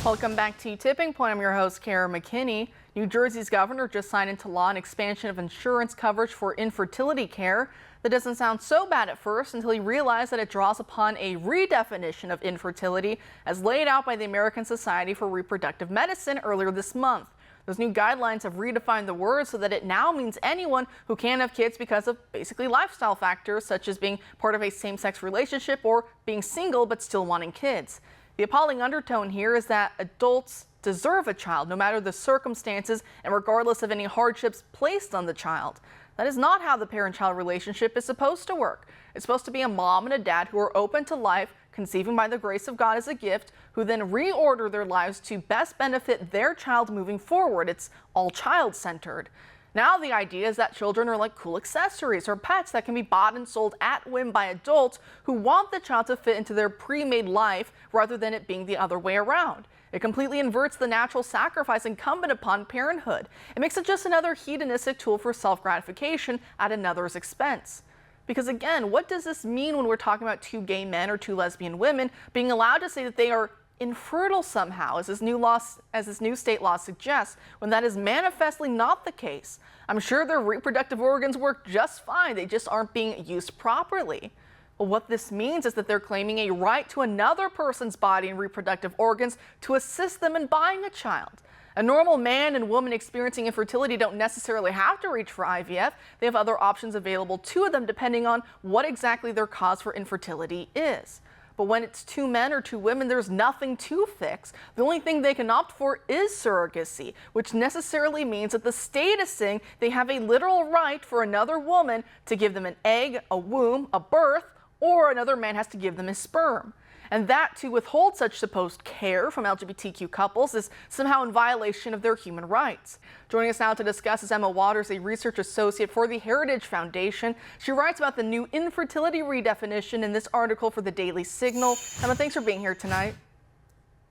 Welcome back to Tipping Point. I'm your host, Kara McKinney. New Jersey's governor just signed into law an expansion of insurance coverage for infertility care. That doesn't sound so bad at first until you realize that it draws upon a redefinition of infertility as laid out by the American Society for Reproductive Medicine earlier this month. Those new guidelines have redefined the word so that it now means anyone who can't have kids because of basically lifestyle factors such as being part of a same-sex relationship or being single but still wanting kids. The appalling undertone here is that adults deserve a child, no matter the circumstances and regardless of any hardships placed on the child. That is not how the parent-child relationship is supposed to work. It's supposed to be a mom and a dad who are open to life, conceiving by the grace of God as a gift, who then reorder their lives to best benefit their child moving forward. It's all child-centered. Now the idea is that children are like cool accessories or pets that can be bought and sold at whim by adults who want the child to fit into their pre-made life rather than it being the other way around. It completely inverts the natural sacrifice incumbent upon parenthood. It makes it just another hedonistic tool for self-gratification at another's expense. Because again, what does this mean when we're talking about two gay men or two lesbian women being allowed to say that they are infertile somehow, as this new state law suggests, when that is manifestly not the case? I'm sure their reproductive organs work just fine, they just aren't being used properly. Well, what this means is that they're claiming a right to another person's body and reproductive organs to assist them in buying a child. A normal man and woman experiencing infertility don't necessarily have to reach for IVF. They have other options available to them depending on what exactly their cause for infertility is. But when it's two men or two women, there's nothing to fix. The only thing they can opt for is surrogacy, which necessarily means that the state is saying they have a literal right for another woman to give them an egg, a womb, a birth, or another man has to give them his sperm. And that to withhold such supposed care from LGBTQ couples is somehow in violation of their human rights. Joining us now to discuss is Emma Waters, a research associate for the Heritage Foundation. She writes about the new infertility redefinition in this article for the Daily Signal. Emma, thanks for being here tonight.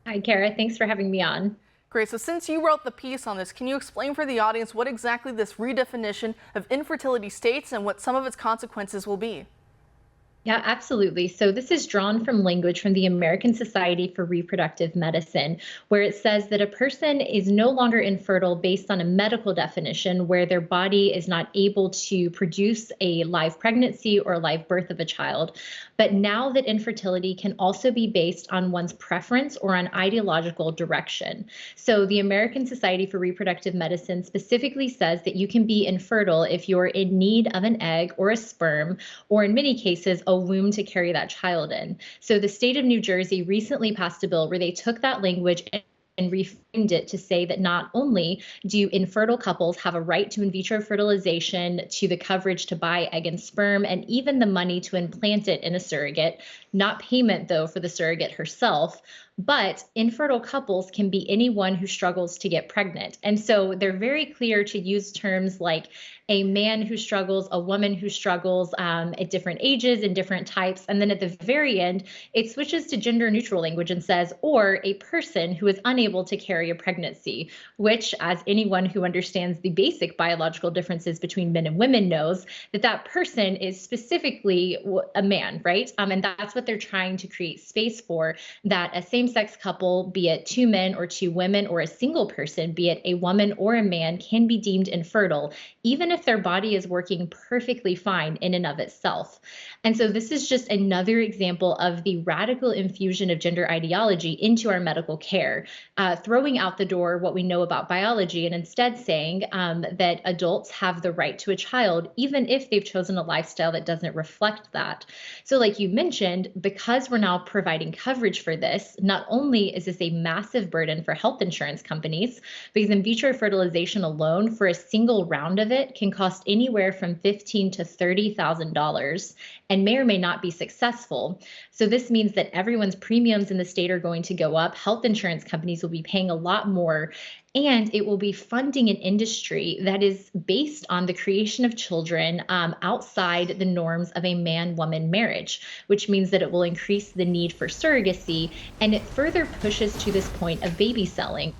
Hi, Kara. Thanks for having me on. Great. So since you wrote the piece on this, can you explain for the audience what exactly this redefinition of infertility states and what some of its consequences will be? Yeah, absolutely. So this is drawn from language from the American Society for Reproductive Medicine, where it says that a person is no longer infertile based on a medical definition where their body is not able to produce a live pregnancy or a live birth of a child. But now that infertility can also be based on one's preference or on ideological direction. So the American Society for Reproductive Medicine specifically says that you can be infertile if you're in need of an egg or a sperm, or in many cases, a womb to carry that child in. So the state of New Jersey recently passed a bill where they took that language and reframed it to say that not only do infertile couples have a right to in vitro fertilization, to the coverage to buy egg and sperm, and even the money to implant it in a surrogate, not payment though for the surrogate herself, but infertile couples can be anyone who struggles to get pregnant. And so they're very clear to use terms like a man who struggles, a woman who struggles at different ages and different types. And then at the very end, it switches to gender neutral language and says, or a person who is unable to carry a pregnancy, which, as anyone who understands the basic biological differences between men and women knows, that that person is specifically a man, right? And that's what they're trying to create space for, that a same-sex couple, be it two men or two women, or a single person, be it a woman or a man, can be deemed infertile, even if their body is working perfectly fine in and of itself. And so this is just another example of the radical infusion of gender ideology into our medical care, throwing out the door what we know about biology and instead saying that adults have the right to a child, even if they've chosen a lifestyle that doesn't reflect that. So like you mentioned, because we're now providing coverage for this, not only is this a massive burden for health insurance companies, because in vitro fertilization alone for a single round of it can cost anywhere from $15,000 to $30,000 and may or may not be successful. So this means that everyone's premiums in the state are going to go up. Health insurance companies will be paying a lot more, and it will be funding an industry that is based on the creation of children outside the norms of a man-woman marriage, which means that it will increase the need for surrogacy, and it further pushes to this point of baby selling.